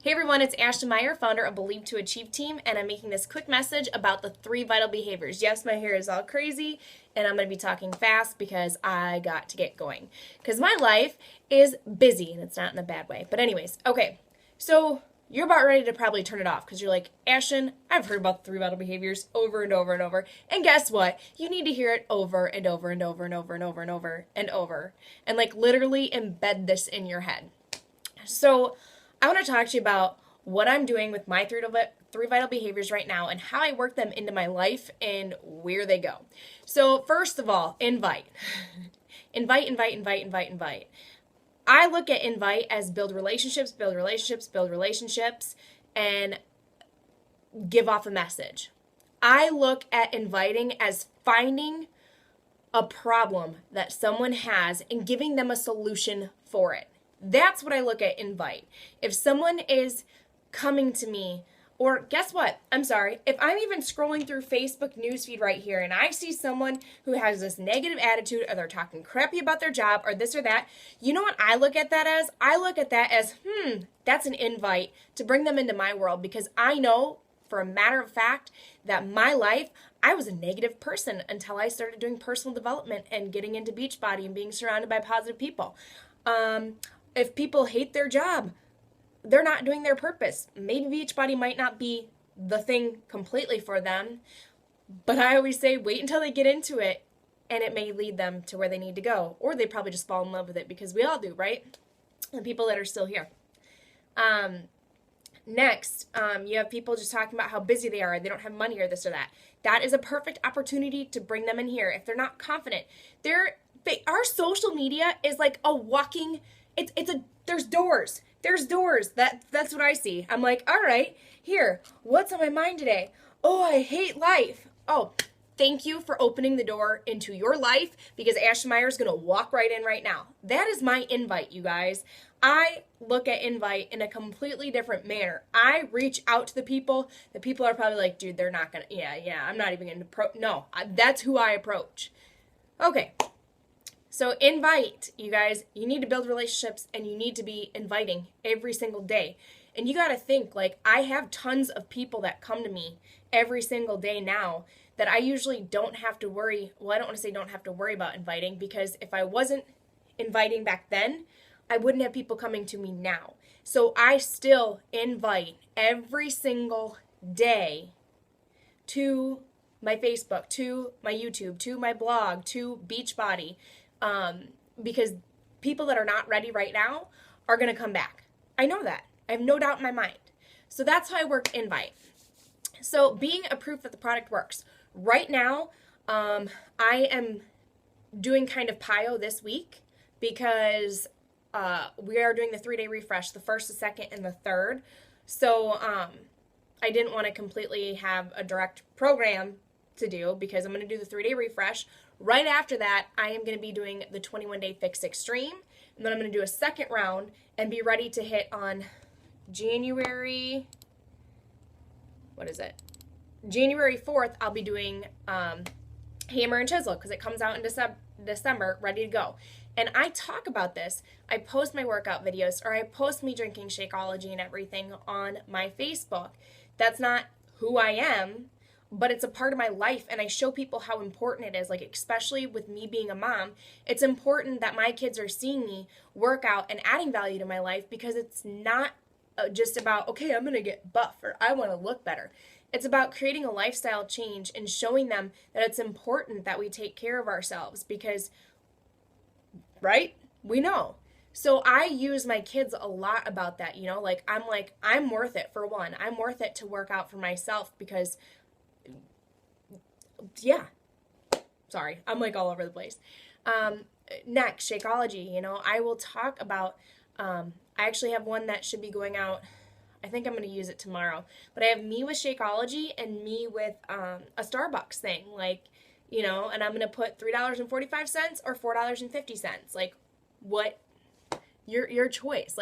Hey everyone, it's Ashton Meyer, founder of Believe to Achieve Team, and I'm making this quick message about the 3 vital behaviors. Yes, my hair is all crazy, and I'm going to be talking fast because I got to get going. Because my life is busy, and it's not in a bad way. But anyways, okay, so you're about ready to probably turn it off because you're like, Ashton, I've heard about the 3 vital behaviors over and over and over. And guess what? You need to hear it over and over and over and over and over and over and over. And like literally embed this in your head. So I want to talk to you about what I'm doing with my 3 vital behaviors right now and how I work them into my life and where they go. So first of all, invite. Invite. I look at invite as build relationships, and give off a message. I look at inviting as finding a problem that someone has and giving them a solution for it. That's what I look at invite. If someone is coming to me, or guess what? I'm sorry. If I'm even scrolling through Facebook newsfeed right here and I see someone who has this negative attitude or they're talking crappy about their job or this or that, you know what I look at that as? I look at that as, that's an invite to bring them into my world because I know for a matter of fact that my life, I was a negative person until I started doing personal development and getting into Beachbody and being surrounded by positive people. If people hate their job, they're not doing their purpose. Maybe Beachbody might not be the thing completely for them, but I always say wait until they get into it and it may lead them to where they need to go. Or they probably just fall in love with it because we all do, right? The people that are still here. Next, you have people just talking about how busy they are, they don't have money or this or that. That is a perfect opportunity to bring them in here. If they're not confident, our social media is like a walking, there's doors. There's doors. That's what I see. I'm like, all right, here, what's on my mind today? Oh, I hate life. Oh, thank you for opening the door into your life because Ashton Meyer is going to walk right in right now. That is my invite, you guys. I look at invite in a completely different manner. I reach out to the people. The people are probably like, dude, they're not going to, yeah, I'm not even going to, no, that's who I approach. Okay. So invite, you guys, you need to build relationships and you need to be inviting every single day. And you got to think, like, I have tons of people that come to me every single day now that I usually don't have to worry. Well, I don't want to say don't have to worry about inviting because if I wasn't inviting back then, I wouldn't have people coming to me now. So I still invite every single day to my Facebook, to my YouTube, to my blog, to Beachbody. Because people that are not ready right now are going to come back. I know that. I have no doubt in my mind. So that's how I work invite. So being a proof that the product works. Right now, I am doing kind of PIO this week because we are doing the 3-day refresh, the 1st, the 2nd, and the 3rd. So I didn't want to completely have a direct program to do because I'm going to do the 3-day refresh. Right after that, I am going to be doing the 21-day Fix Extreme, and then I'm going to do a second round and be ready to hit on January 4th, I'll be doing Hammer and Chisel because it comes out in December, ready to go. And I talk about this. I post my workout videos or I post me drinking Shakeology and everything on my Facebook. That's not who I am, but it's a part of my life and I show people how important it is, like especially with me being a mom, it's important that my kids are seeing me work out and adding value to my life because it's not just about, okay, I'm going to get buff or I want to look better. It's about creating a lifestyle change and showing them that it's important that we take care of ourselves because, right? We know. So I use my kids a lot about that, I'm worth it for one. I'm worth it to work out for myself because sorry, I'm like all over the place. Next, Shakeology, I will talk about, I actually have one that should be going out. I think I'm going to use it tomorrow, but I have me with Shakeology and me with a Starbucks thing, and I'm going to put $3.45 or $4.50, what your choice.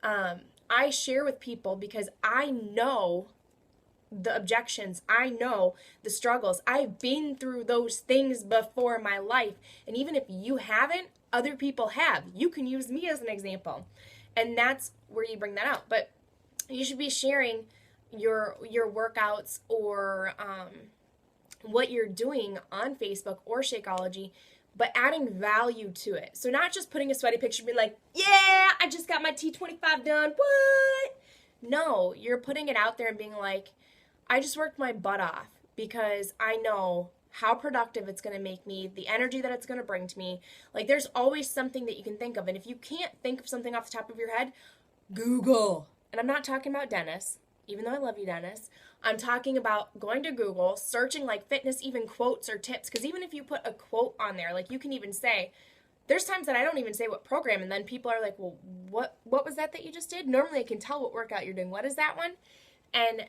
I share with people because I know the objections. I know the struggles. I've been through those things before in my life. And even if you haven't, other people have. You can use me as an example. And that's where you bring that out. But You should be sharing your workouts or what you're doing on Facebook or Shakeology, but adding value to it. So not just putting a sweaty picture and being like, yeah, I just got my T25 done. What? No, you're putting it out there and being like, I just worked my butt off because I know how productive it's going to make me, the energy that it's going to bring to me. Like, there's always something that you can think of. And if you can't think of something off the top of your head, Google. And I'm not talking about Dennis, even though I love you, Dennis. I'm talking about going to Google, searching like fitness, even quotes or tips. Because even if you put a quote on there, like you can even say, there's times that I don't even say what program. And then people are like, well, what was that you just did? Normally I can tell what workout you're doing. What is that one? And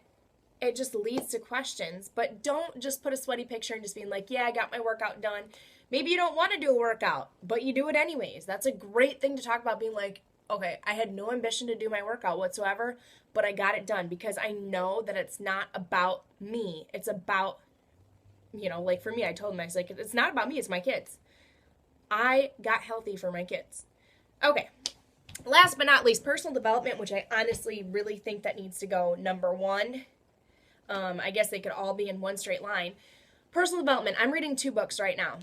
it just leads to questions. But don't just put a sweaty picture and just being like, yeah, I got my workout done. Maybe you don't want to do a workout, but you do it anyways. That's a great thing to talk about, being like, okay, I had no ambition to do my workout whatsoever, but I got it done because I know that it's not about me. It's about, like for me, I told him, I was like, it's not about me, it's my kids. I got healthy for my kids. Okay, last but not least, personal development, which I honestly really think that needs to go number one. I guess they could all be in one straight line. Personal development, I'm reading 2 books right now.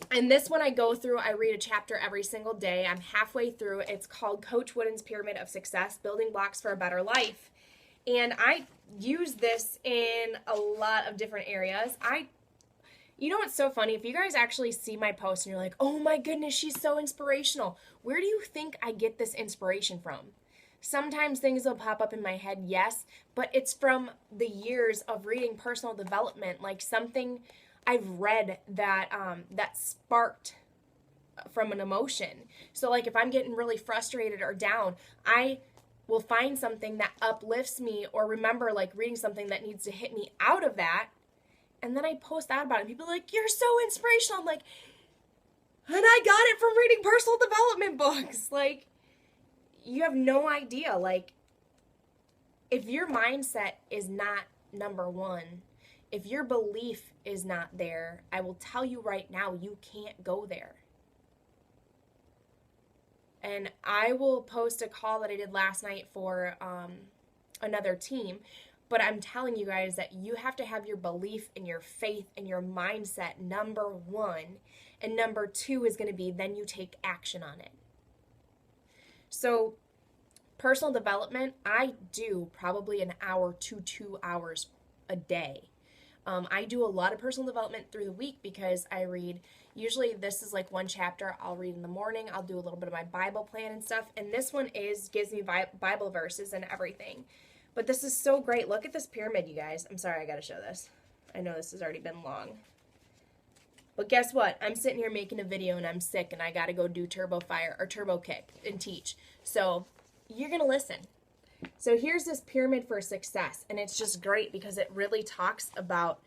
And this one I go through, I read a chapter every single day. I'm halfway through. It's called Coach Wooden's Pyramid of Success, Building Blocks for a Better Life. And I use this in a lot of different areas. You know what's so funny? If you guys actually see my post and you're like, oh my goodness, she's so inspirational. Where do you think I get this inspiration from? Sometimes things will pop up in my head, yes, but it's from the years of reading personal development, like something I've read that that sparked from an emotion. So like if I'm getting really frustrated or down, I will find something that uplifts me, or remember like reading something that needs to hit me out of that. And then I post out about it. People are like, you're so inspirational. I'm like, and I got it from reading personal development books. Like, you have no idea. Like, if your mindset is not number one, if your belief is not there, I will tell you right now, you can't go there. And I will post a call that I did last night for another team. But I'm telling you guys that you have to have your belief and your faith and your mindset number one. And number two is going to be then you take action on it. So personal development, I do probably an hour to 2 hours a day. I do a lot of personal development through the week because I read, usually this is like one chapter I'll read in the morning. I'll do a little bit of my Bible plan and stuff. And this one gives me Bible verses and everything. But this is so great. Look at this pyramid, you guys. I'm sorry, I got to show this. I know this has already been long. But guess what? I'm sitting here making a video and I'm sick and I got to go do Turbo Fire or Turbo Kick and teach. So you're going to listen. So here's this pyramid for success, and it's just great because it really talks about,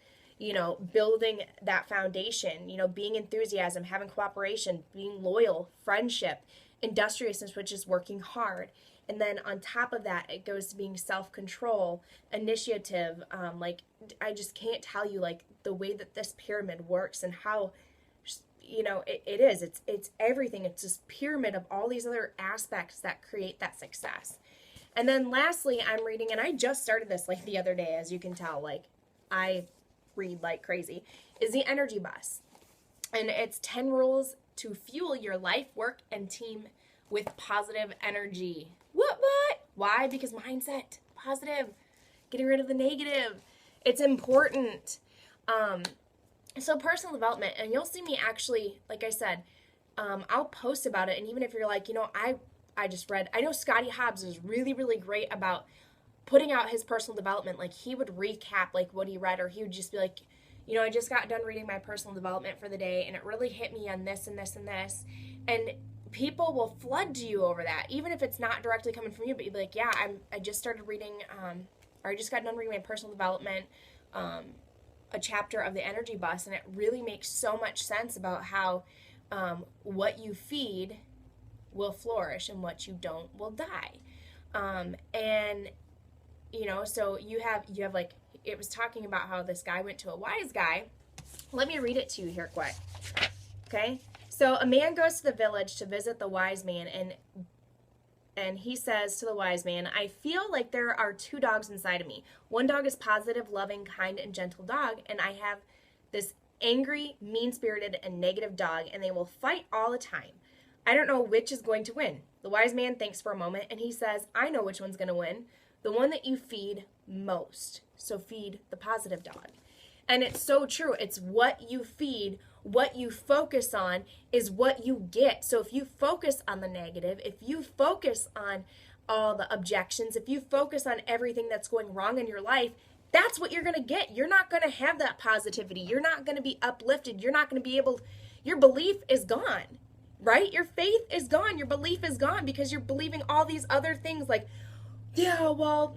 building that foundation, being enthusiasm, having cooperation, being loyal, friendship, industriousness, which is working hard. And then on top of that, it goes to being self-control, initiative. I just can't tell you like the way that this pyramid works and how, it is. It's everything. It's this pyramid of all these other aspects that create that success. And then lastly, I'm reading, and I just started this like the other day, as you can tell, like I read like crazy, is The Energy Bus. And it's 10 rules to fuel your life, work, and team with positive energy. What? Why? Because mindset, positive, getting rid of the negative. It's important. So personal development, and you'll see me actually, like I said, I'll post about it. And even if you're like, I just read, I know Scotty Hobbs is really, really great about putting out his personal development. Like he would recap like what he read, or he would just be like, I just got done reading my personal development for the day and it really hit me on this and this and this. And people will flood to you over that, even if it's not directly coming from you, but you'd be like, yeah, I just started reading, or I just got done reading my personal development, a chapter of The Energy Bus, and it really makes so much sense about how what you feed will flourish and what you don't will die. And so you have like, it was talking about how this guy went to a wise guy. Let me read it to you here quick. Okay. So a man goes to the village to visit the wise man, and and he says to the wise man, I feel like there are two dogs inside of me. One dog is positive, loving, kind, and gentle dog, and I have this angry, mean-spirited, and negative dog, and they will fight all the time. I don't know which is going to win. The wise man thinks for a moment, and he says, I know which one's going to win. The one that you feed most. So feed the positive dog. And it's so true. It's what you feed, what you focus on is what you get. So if you focus on the negative, if you focus on all the objections, if you focus on everything that's going wrong in your life, that's what you're going to get. You're not going to have that positivity. You're not going to be uplifted. You're not going to be able, your belief is gone, right? Your faith is gone. Your belief is gone because you're believing all these other things like, yeah, well,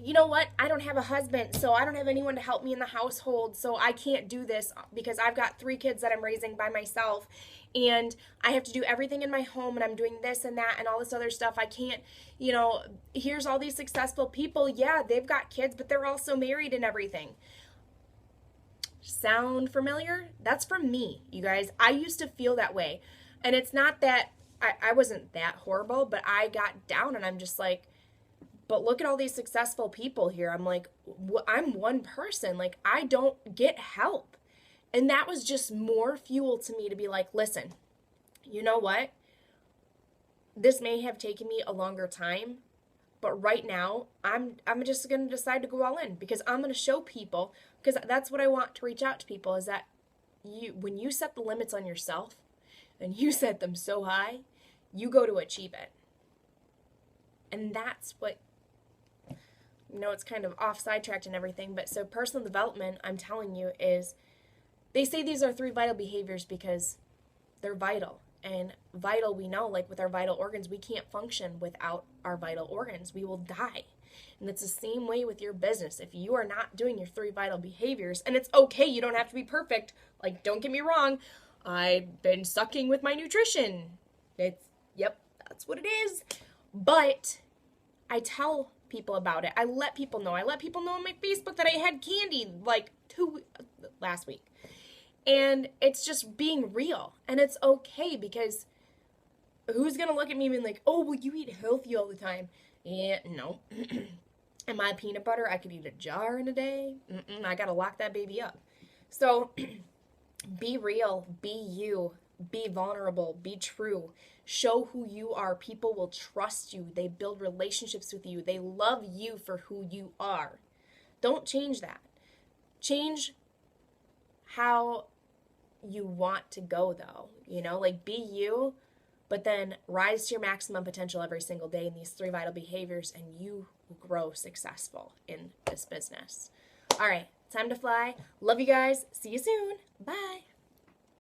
you know what? I don't have a husband, so I don't have anyone to help me in the household, so I can't do this because I've got 3 kids that I'm raising by myself, and I have to do everything in my home, and I'm doing this and that and all this other stuff. I can't, here's all these successful people. Yeah, they've got kids, but they're also married and everything. Sound familiar? That's from me, you guys. I used to feel that way, and it's not that I wasn't that horrible, but I got down, and I'm just like, but look at all these successful people here. I'm like, I'm one person. Like, I don't get help. And that was just more fuel to me to be like, listen, you know what? This may have taken me a longer time, but right now I'm just going to decide to go all in because I'm going to show people, because that's what I want to reach out to people, is that when you set the limits on yourself and you set them so high, you go to achieve it. And that's what, it's kind of off sidetracked and everything, but so personal development, I'm telling you, is they say these are 3 vital behaviors because they're vital. And vital, we know, like with our vital organs, we can't function without our vital organs. We will die. And it's the same way with your business. If you are not doing your 3 vital behaviors, and it's okay, you don't have to be perfect. Like, don't get me wrong. I've been sucking with my nutrition. That's what it is. But I tell people about it. I let people know. I let people know on my Facebook that I had candy like last week. And it's just being real. And it's okay, because who's going to look at me and be like, oh, well, you eat healthy all the time. Yeah, no. And my peanut butter, I could eat a jar in a day. I got to lock that baby up. So be real, be you, be vulnerable, be true. Show who you are. People will trust you. They build relationships with you. They love you for who you are. Don't change that. Change how you want to go, though. Like, be you, but then rise to your maximum potential every single day in these 3 vital behaviors, and you will grow successful in this business. All right, time to fly. Love you guys. See you soon. Bye.